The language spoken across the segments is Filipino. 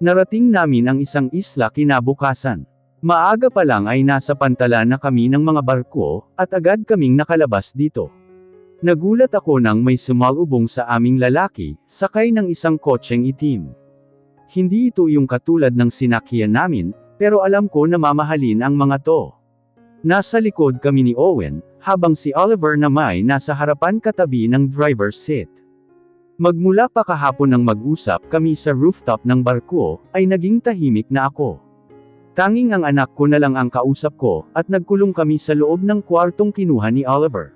Narating namin ang isang isla kinabukasan. Maaga pa lang ay nasa pantalan na kami ng mga barko, at agad kaming nakalabas dito. Nagulat ako nang may sumalubong sa aming lalaki, sakay ng isang kotseng itim. Hindi ito yung katulad ng sinakyan namin, pero alam ko na mamahalin ang mga to. Nasa likod kami ni Owen, habang si Oliver na may nasa harapan katabi ng driver's seat. Magmula pa kahapon nang mag-usap kami sa rooftop ng barko, ay naging tahimik na ako. Tanging ang anak ko na lang ang kausap ko, at nagkulong kami sa loob ng kwartong kinuha ni Oliver.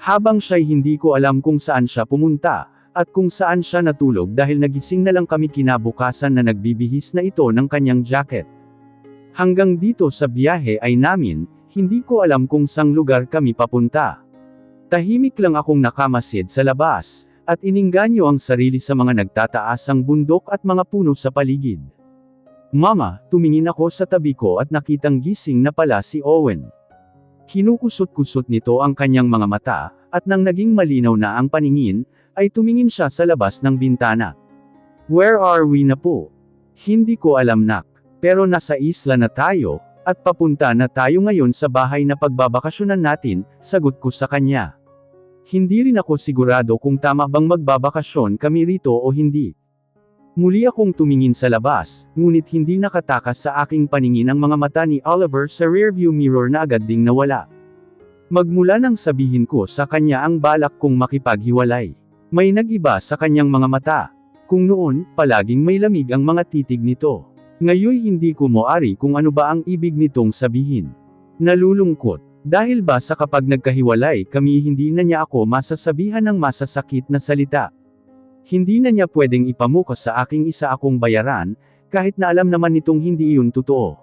Habang siya'y hindi ko alam kung saan siya pumunta, at kung saan siya natulog dahil nagising na lang kami kinabukasan na nagbibihis na ito ng kanyang jacket. Hanggang dito sa biyahe ay namin, hindi ko alam kung saang lugar kami papunta. Tahimik lang akong nakamasid sa labas, at iningganyo ang sarili sa mga nagtataasang bundok at mga puno sa paligid. Mama, tumingin ako sa tabi ko at nakitang gising na pala si Owen. Kinukusot-kusot nito ang kanyang mga mata, at nang naging malinaw na ang paningin, ay tumingin siya sa labas ng bintana. Where are we na po? Hindi ko alam nak. Pero nasa isla na tayo, at papunta na tayo ngayon sa bahay na pagbabakasyonan natin, sagot ko sa kanya. Hindi rin ako sigurado kung tama bang magbabakasyon kami rito o hindi. Muli akong tumingin sa labas, ngunit hindi nakatakas sa aking paningin ang mga mata ni Oliver sa rearview mirror na agad ding nawala. Magmula nang sabihin ko sa kanya ang balak kong makipaghiwalay. May nag-iba sa kanyang mga mata. Kung noon, palaging may lamig ang mga titig nito. Ngayon hindi ko moari kung ano ba ang ibig nitong sabihin. Nalulungkot. Dahil ba sa kapag nagkahiwalay kami hindi na niya ako masasabihan ng masasakit na salita. Hindi na niya pwedeng ipamuka sa aking isa akong bayaran, kahit na alam naman nitong hindi iyon totoo.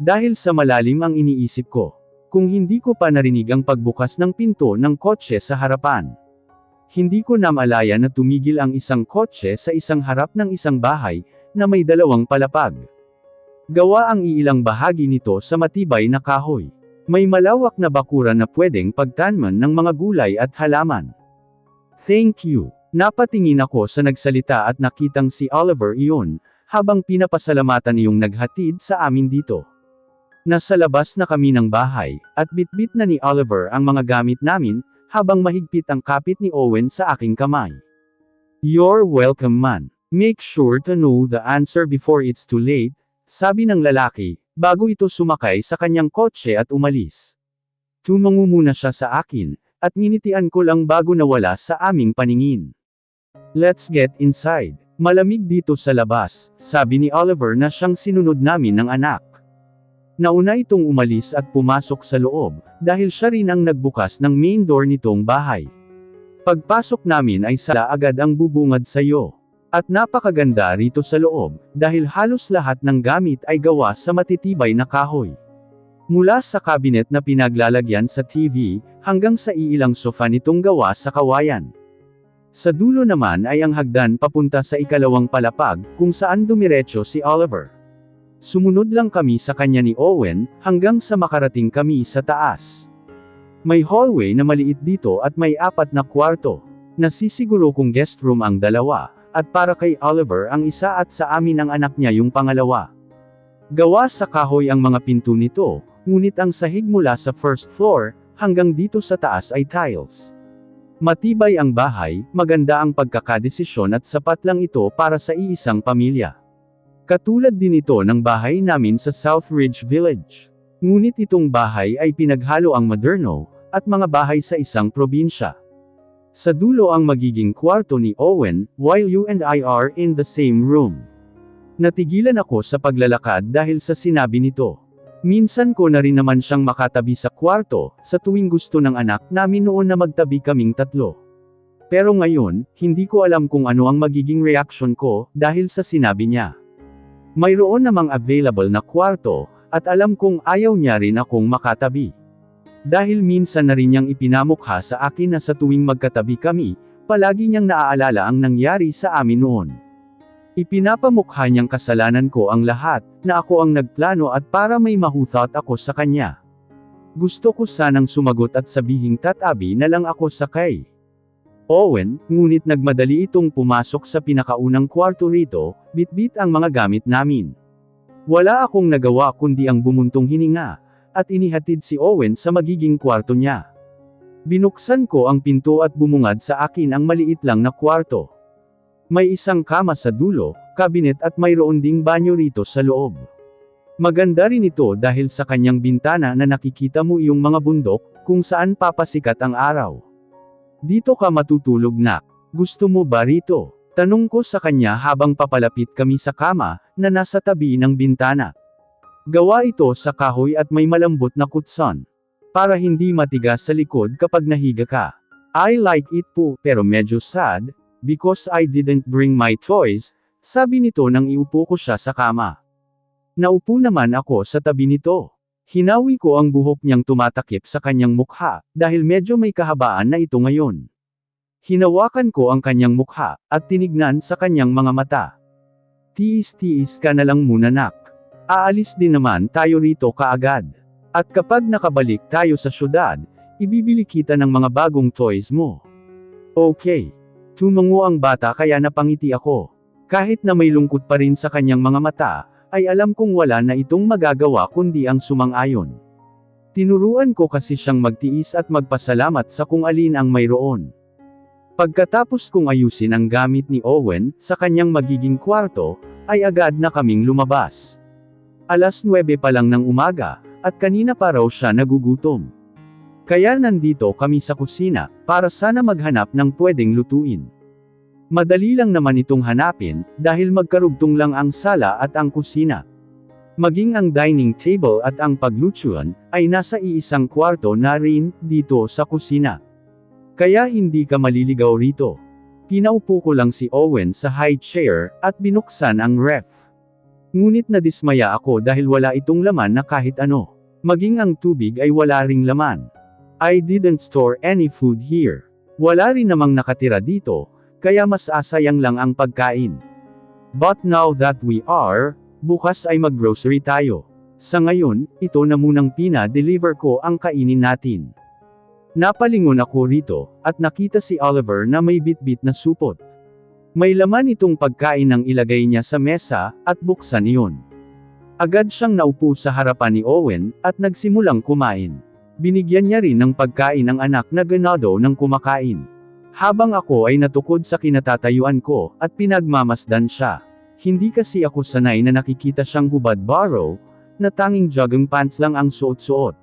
Dahil sa malalim ang iniisip ko. Kung hindi ko pa narinig ang pagbukas ng pinto ng kotse sa harapan. Hindi ko namalaya na tumigil ang isang kotse sa isang harap ng isang bahay, na may dalawang palapag. Gawa ang iilang bahagi nito sa matibay na kahoy. May malawak na bakuran na pwedeng pagtanman ng mga gulay at halaman. Thank you. Napatingin ako sa nagsalita at nakitang si Oliver iyon, habang pinapasalamatan iyong naghatid sa amin dito. Nasa labas na kami ng bahay, at bitbit na ni Oliver ang mga gamit namin, habang mahigpit ang kapit ni Owen sa aking kamay. You're welcome man. Make sure to know the answer before it's too late, sabi ng lalaki, bago ito sumakay sa kanyang kotse at umalis. Tumango muna siya sa akin, at nginitian ko lang bago nawala sa aming paningin. Let's get inside. Malamig dito sa labas, sabi ni Oliver na siyang sinunod namin ng anak. Nauna itong umalis at pumasok sa loob, dahil siya rin ang nagbukas ng main door nitong bahay. Pagpasok namin ay sala agad ang bubungad sayo. At napakaganda rito sa loob, dahil halos lahat ng gamit ay gawa sa matitibay na kahoy. Mula sa cabinet na pinaglalagyan sa TV, hanggang sa iilang sofa nitong gawa sa kawayan. Sa dulo naman ay ang hagdan papunta sa ikalawang palapag, kung saan dumiretso si Oliver. Sumunod lang kami sa kanya ni Owen, hanggang sa makarating kami sa taas. May hallway na maliit dito at may 4 na kwarto. Nasisiguro kung guest room ang dalawa, at para kay Oliver ang isa at sa amin ang anak niya yung pangalawa. Gawa sa kahoy ang mga pinto nito, ngunit ang sahig mula sa first floor, hanggang dito sa taas ay tiles. Matibay ang bahay, maganda ang pagkakadesisyon at sapat lang ito para sa iisang pamilya. Katulad din ito ng bahay namin sa South Ridge Village. Ngunit itong bahay ay pinaghalo ang moderno, at mga bahay sa isang probinsya. Sa dulo ang magiging kwarto ni Owen, while you and I are in the same room. Natigilan ako sa paglalakad dahil sa sinabi nito. Minsan ko na rin naman siyang makatabi sa kwarto, sa tuwing gusto ng anak namin noon na magtabi kaming tatlo. Pero ngayon, hindi ko alam kung ano ang magiging reaksyon ko, dahil sa sinabi niya. Mayroon namang available na kwarto, at alam kong ayaw niya rin akong makatabi. Dahil minsan na rin niyang ipinamukha sa akin na sa tuwing magkatabi kami, palagi niyang naaalala ang nangyari sa amin noon. Ipinapamukha niyang kasalanan ko ang lahat, na ako ang nagplano at para may mahuthot ako sa kanya. Gusto ko sanang sumagot at sabihing tatabi na lang ako sakay. Owen, ngunit nagmadali itong pumasok sa pinakaunang kwarto rito, bitbit ang mga gamit namin. Wala akong nagawa kundi ang bumuntong hininga, at inihatid si Owen sa magiging kwarto niya. Binuksan ko ang pinto at bumungad sa akin ang maliit lang na kwarto. May isang kama sa dulo, kabinet at mayroon ding banyo rito sa loob. Maganda rin ito dahil sa kanyang bintana na nakikita mo yung mga bundok, kung saan papasikat ang araw. Dito ka matutulog nak. Gusto mo ba rito? Tanong ko sa kanya habang papalapit kami sa kama, na nasa tabi ng bintana. Gawa ito sa kahoy at may malambot na kutson. Para hindi matigas sa likod kapag nahiga ka. I like it po, pero medyo sad, because I didn't bring my toys, sabi nito nang iupo ko siya sa kama. Naupo naman ako sa tabi nito. Hinawi ko ang buhok niyang tumatakip sa kanyang mukha, dahil medyo may kahabaan na ito ngayon. Hinawakan ko ang kanyang mukha, at tinignan sa kanyang mga mata. Tiis-tiis ka na lang muna nak. Aalis din naman tayo rito kaagad. At kapag nakabalik tayo sa syudad, ibibili kita ng mga bagong toys mo. Okay. Tumango ang bata kaya napangiti ako. Kahit na may lungkot pa rin sa kanyang mga mata, ay alam kong wala na itong magagawa kundi ang sumang-ayon. Tinuruan ko kasi siyang magtiis at magpasalamat sa kung alin ang mayroon. Pagkatapos kong ayusin ang gamit ni Owen, sa kanyang magiging kwarto, ay agad na kaming lumabas. 9:00 pa lang ng umaga, at kanina pa raw siya nagugutom. Kaya nandito kami sa kusina, para sana maghanap ng pwedeng lutuin. Madali lang naman itong hanapin, dahil magkarugtong lang ang sala at ang kusina. Maging ang dining table at ang paglutuan, ay nasa iisang kwarto na rin, dito sa kusina. Kaya hindi ka maliligaw rito. Pinaupo ko lang si Owen sa high chair, at binuksan ang ref. Ngunit nadismaya ako dahil wala itong laman na kahit ano. Maging ang tubig ay wala ring laman. I didn't store any food here. Wala rin namang nakatira dito, kaya mas asayang lang ang pagkain. But now that we are, bukas ay mag-grocery tayo. Sa ngayon, ito na munang pina-deliver ko ang kainin natin. Napalingon ako rito, at nakita si Oliver na may bitbit na supot. May laman itong pagkain nang ilagay niya sa mesa, at buksan iyon. Agad siyang naupo sa harapan ni Owen, at nagsimulang kumain. Binigyan niya rin ng pagkain ang anak na ganado ng kumakain. Habang ako ay natukod sa kinatatayuan ko, at pinagmamasdan siya. Hindi kasi ako sanay na nakikita siyang hubad-baro, na tanging jogging pants lang ang suot-suot.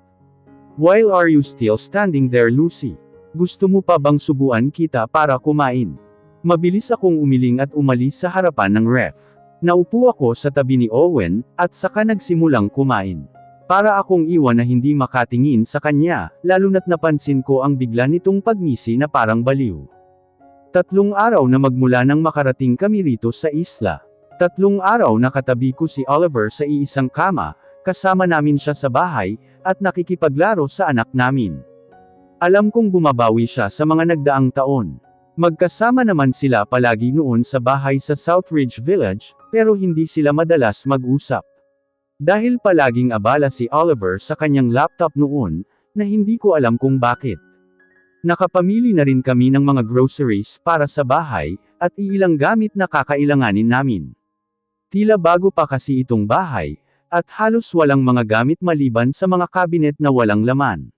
Why are you still standing there, Lucy? Gusto mo pa bang subuan kita para kumain? Mabilis akong umiling at umalis sa harapan ng ref. Naupo ako sa tabi ni Owen, at saka nagsimulang kumain. Para akong iwan na hindi makatingin sa kanya, lalo na't napansin ko ang bigla nitong pagngisi na parang baliw. 3 araw na magmula nang makarating kami rito sa isla. 3 araw na katabi ko si Oliver sa iisang kama, kasama namin siya sa bahay, at nakikipaglaro sa anak namin. Alam kong bumabawi siya sa mga nagdaang taon. Magkasama naman sila palagi noon sa bahay sa Southridge Village, pero hindi sila madalas mag-usap. Dahil palaging abala si Oliver sa kanyang laptop noon, na hindi ko alam kung bakit. Nakapamili na rin kami ng mga groceries para sa bahay, at iilang gamit na kakailanganin namin. Tila bago pa kasi itong bahay, at halos walang mga gamit maliban sa mga kabinet na walang laman.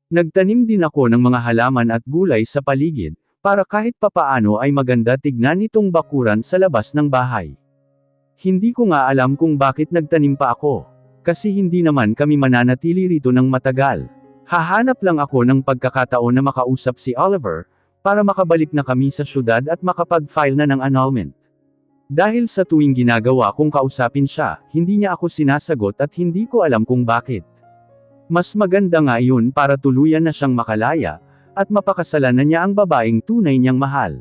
Nagtanim din ako ng mga halaman at gulay sa paligid, para kahit papaano ay maganda tignan itong bakuran sa labas ng bahay. Hindi ko nga alam kung bakit nagtanim pa ako. Kasi hindi naman kami mananatili rito ng matagal. Hahanap lang ako ng pagkakataon na makausap si Oliver, para makabalik na kami sa syudad at makapag-file na ng annulment. Dahil sa tuwing ginagawa kong kausapin siya, hindi niya ako sinasagot at hindi ko alam kung bakit. Mas maganda nga yun para tuluyan na siyang makalaya, at mapakasalan na niya ang babaeng tunay niyang mahal.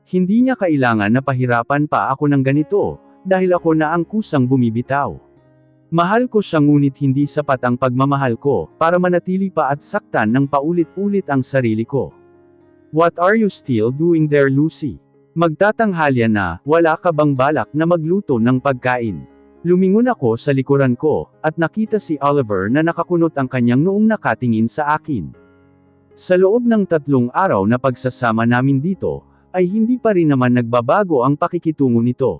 Hindi niya kailangan na pahirapan pa ako ng ganito, dahil ako na ang kusang bumibitaw. Mahal ko siya ngunit hindi sapat ang pagmamahal ko, para manatili pa at saktan ng paulit-ulit ang sarili ko. What are you still doing there, Lucy? Magtatanghalya na, wala ka bang balak na magluto ng pagkain? Lumingon ako sa likuran ko, at nakita si Oliver na nakakunot ang kanyang noong nakatingin sa akin. Sa loob ng 3 araw na pagsasama namin dito, ay hindi pa rin naman nagbabago ang pakikitungo nito.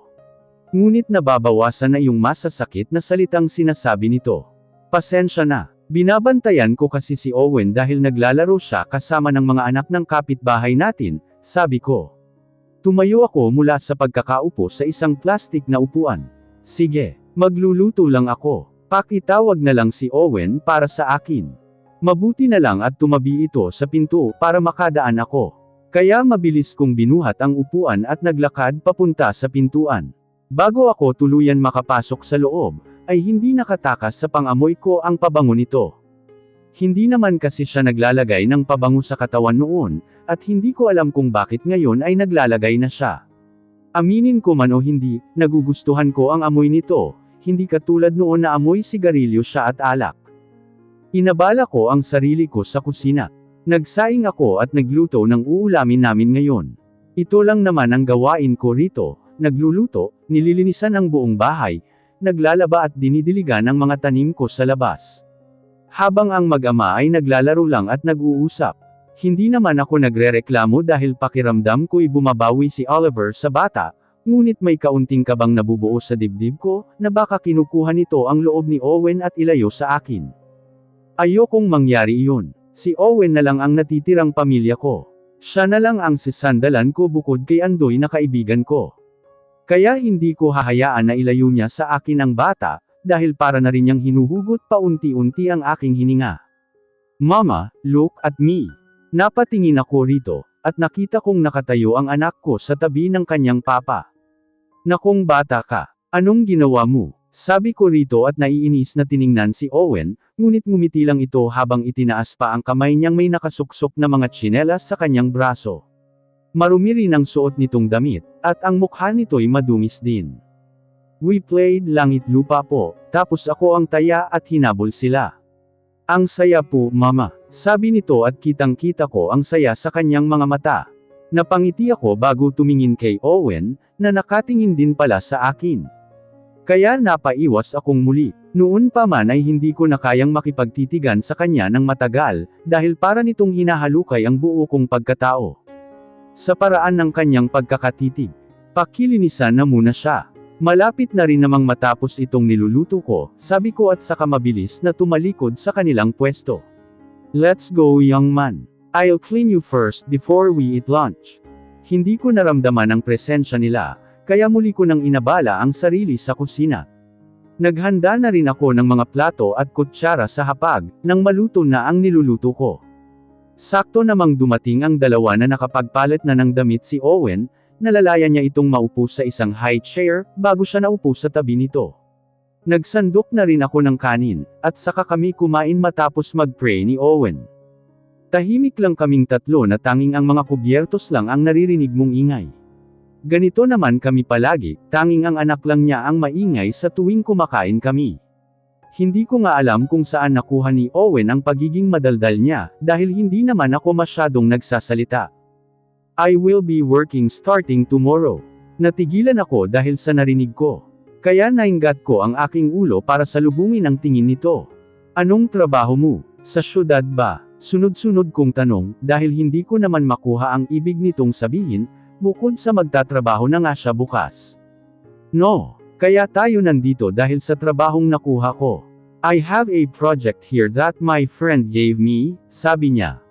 Ngunit nababawasan na yung masasakit na salitang sinasabi nito. Pasensya na. Binabantayan ko kasi si Owen dahil naglalaro siya kasama ng mga anak ng kapitbahay natin, sabi ko. Tumayo ako mula sa pagkakaupo sa isang plastik na upuan. Sige, magluluto lang ako. Pakitawag na lang si Owen para sa akin. Mabuti na lang at tumabi ito sa pinto para makadaan ako. Kaya mabilis kong binuhat ang upuan at naglakad papunta sa pintuan. Bago ako tuluyan makapasok sa loob, ay hindi nakatakas sa pangamoy ko ang pabango nito. Hindi naman kasi siya naglalagay ng pabango sa katawan noon, at hindi ko alam kung bakit ngayon ay naglalagay na siya. Aminin ko man o hindi, nagugustuhan ko ang amoy nito, hindi katulad noon na amoy sigarilyo siya at alak. Inabala ko ang sarili ko sa kusina. Nagsaing ako at nagluto ng uulamin namin ngayon. Ito lang naman ang gawain ko rito, nagluluto, nililinisan ang buong bahay, naglalaba at dinidiligan ang mga tanim ko sa labas. Habang ang mag-ama ay naglalaro lang at nag-uusap. Hindi naman ako nagrereklamo dahil pakiramdam ko'y bumabawi si Oliver sa bata, ngunit may kaunting kabang nabubuo sa dibdib ko, na baka kinukuha nito ang loob ni Owen at ilayo sa akin. Ayokong mangyari iyon. Si Owen na lang ang natitirang pamilya ko. Siya na lang ang sisandalan ko bukod kay Andoy na kaibigan ko. Kaya hindi ko hahayaan na ilayo niya sa akin ang bata, dahil para na rin niyang hinuhugot paunti-unti ang aking hininga. Mama, look at me. Napatingin ako rito, at nakita kong nakatayo ang anak ko sa tabi ng kanyang papa. Nakong bata ka, anong ginawa mo? Sabi ko rito at naiinis na tiningnan si Owen, ngunit ngumiti lang ito habang itinaas pa ang kamay niyang may nakasuksok na mga tsinelas sa kanyang braso. Marumi rin ang suot nitong damit, at ang mukha nito'y madungis din. We played langit lupa po, tapos ako ang taya at hinabol sila. Ang saya po, mama, sabi nito at kitang-kita ko ang saya sa kanyang mga mata. Napangiti ako bago tumingin kay Owen, na nakatingin din pala sa akin. Kaya napaiwas akong muli. Noon pa man ay hindi ko na kayang makipagtitigan sa kanya ng matagal, dahil para nitong hinahalukay ang buo kong pagkatao. Sa paraan ng kanyang pagkakatitig, pakilinisan na muna siya. Malapit na rin namang matapos itong niluluto ko, sabi ko at saka mabilis na tumalikod sa kanilang pwesto. Let's go young man. I'll clean you first before we eat lunch. Hindi ko naramdaman ang presensya nila, kaya muli ko nang inabala ang sarili sa kusina. Naghanda na rin ako ng mga plato at kutsara sa hapag, nang maluto na ang niluluto ko. Sakto namang dumating ang dalawa na nakapagpalit na ng damit si Owen, nalalaya niya itong maupo sa isang high chair, bago siya naupo sa tabi nito. Nagsandok na rin ako ng kanin, at saka kami kumain matapos mag-pray ni Owen. Tahimik lang kaming tatlo na tanging ang mga kubyertos lang ang naririnig mong ingay. Ganito naman kami palagi, tanging ang anak lang niya ang maingay sa tuwing kumakain kami. Hindi ko nga alam kung saan nakuha ni Owen ang pagiging madaldal niya, dahil hindi naman ako masyadong nagsasalita. I will be working starting tomorrow. Natigilan ako dahil sa narinig ko. Kaya naingat ko ang aking ulo para salubungin ang tingin nito. Anong trabaho mo? Sa syudad ba? Sunod-sunod kong tanong, dahil hindi ko naman makuha ang ibig nitong sabihin, bukod sa magtatrabaho na nga siya bukas. No. Kaya tayo nandito dahil sa trabahong nakuha ko. I have a project here that my friend gave me, sabi niya.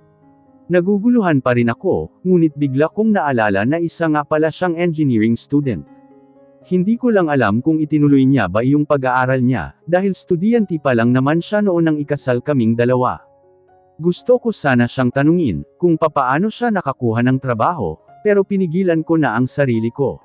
Naguguluhan pa rin ako, ngunit bigla kong naalala na isa nga pala siyang engineering student. Hindi ko lang alam kung itinuloy niya ba iyong pag-aaral niya, dahil estudyante pa lang naman siya noon nang ikasal kaming dalawa. Gusto ko sana siyang tanungin, kung papaano siya nakakuha ng trabaho, pero pinigilan ko na ang sarili ko.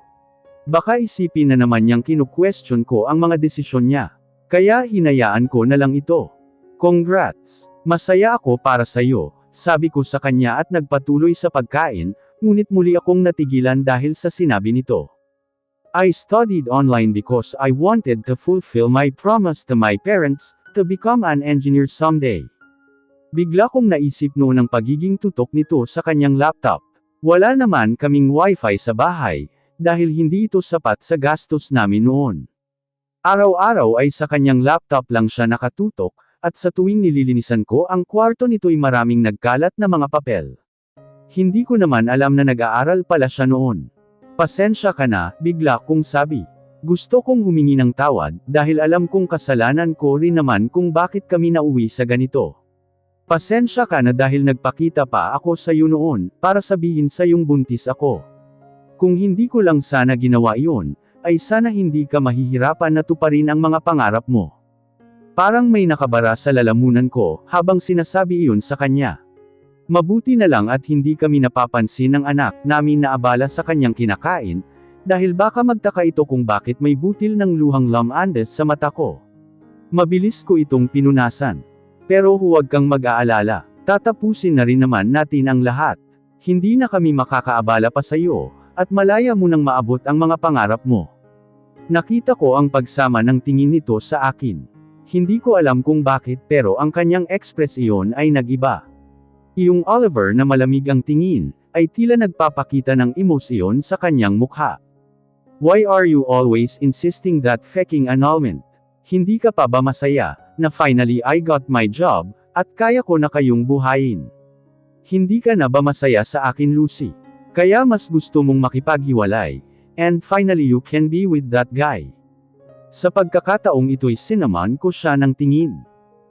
Baka isipin na naman niyang kinu-question ko ang mga desisyon niya. Kaya hinayaan ko na lang ito. Congrats! Masaya ako para sa iyo, sabi ko sa kanya at nagpatuloy sa pagkain, ngunit muli akong natigilan dahil sa sinabi nito. I studied online because I wanted to fulfill my promise to my parents, to become an engineer someday. Bigla kong naisip noon ang pagiging tutok nito sa kanyang laptop. Wala naman kaming wifi sa bahay, dahil hindi ito sapat sa gastos namin noon. Araw-araw ay sa kanyang laptop lang siya nakatutok, at sa tuwing nililinisan ko ang kwarto nito'y maraming nagkalat na mga papel. Hindi ko naman alam na nag-aaral pala siya noon. Pasensya ka na, bigla kong sabi. Gusto kong humingi ng tawad, dahil alam kong kasalanan ko rin naman kung bakit kami nauwi sa ganito. Pasensya ka na dahil nagpakita pa ako sa iyo noon, para sabihin sa iyong buntis ako. Kung hindi ko lang sana ginawa iyon, ay sana hindi ka mahihirapan na tuparin ang mga pangarap mo. Parang may nakabara sa lalamunan ko, habang sinasabi iyon sa kanya. Mabuti na lang at hindi kami napapansin ng anak namin na abala sa kanyang kinakain, dahil baka magtaka ito kung bakit may butil ng luhang lamandes sa mata ko. Mabilis ko itong pinunasan. Pero huwag kang mag-aalala, tatapusin na rin naman natin ang lahat. Hindi na kami makakaabala pa sa iyo, at malaya mo nang maabot ang mga pangarap mo. Nakita ko ang pagsama ng tingin nito sa akin. Hindi ko alam kung bakit pero ang kanyang ekspresyon ay nag-iba. Iyong Oliver na malamig ang tingin, ay tila nagpapakita ng emosyon sa kanyang mukha. Why are you always insisting that faking annulment? Hindi ka pa ba masaya, na finally I got my job, at kaya ko na kayong buhayin? Hindi ka na ba masaya sa akin Lucy? Kaya mas gusto mong makipaghiwalay, and finally you can be with that guy. Sa pagkakataong ito'y sinaman ko siya ng tingin.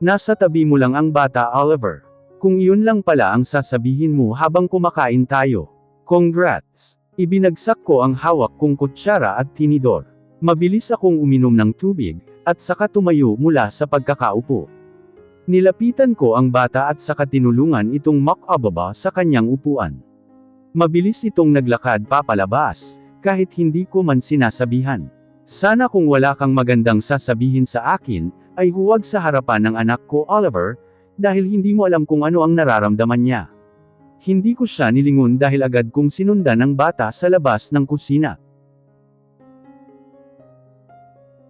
Nasa tabi mo lang ang bata Oliver. Kung iyon lang pala ang sasabihin mo habang kumakain tayo. Congrats! Ibinagsak ko ang hawak kong kutsara at tinidor. Mabilis akong uminom ng tubig, at saka tumayo mula sa pagkakaupo. Nilapitan ko ang bata at saka tinulungan itong makababa sa kanyang upuan. Mabilis itong naglakad papalabas, kahit hindi ko man sinasabihan. Sana kung wala kang magandang sasabihin sa akin, ay huwag sa harapan ng anak ko Oliver, dahil hindi mo alam kung ano ang nararamdaman niya. Hindi ko siya nilingon dahil agad kong sinundan ng bata sa labas ng kusina.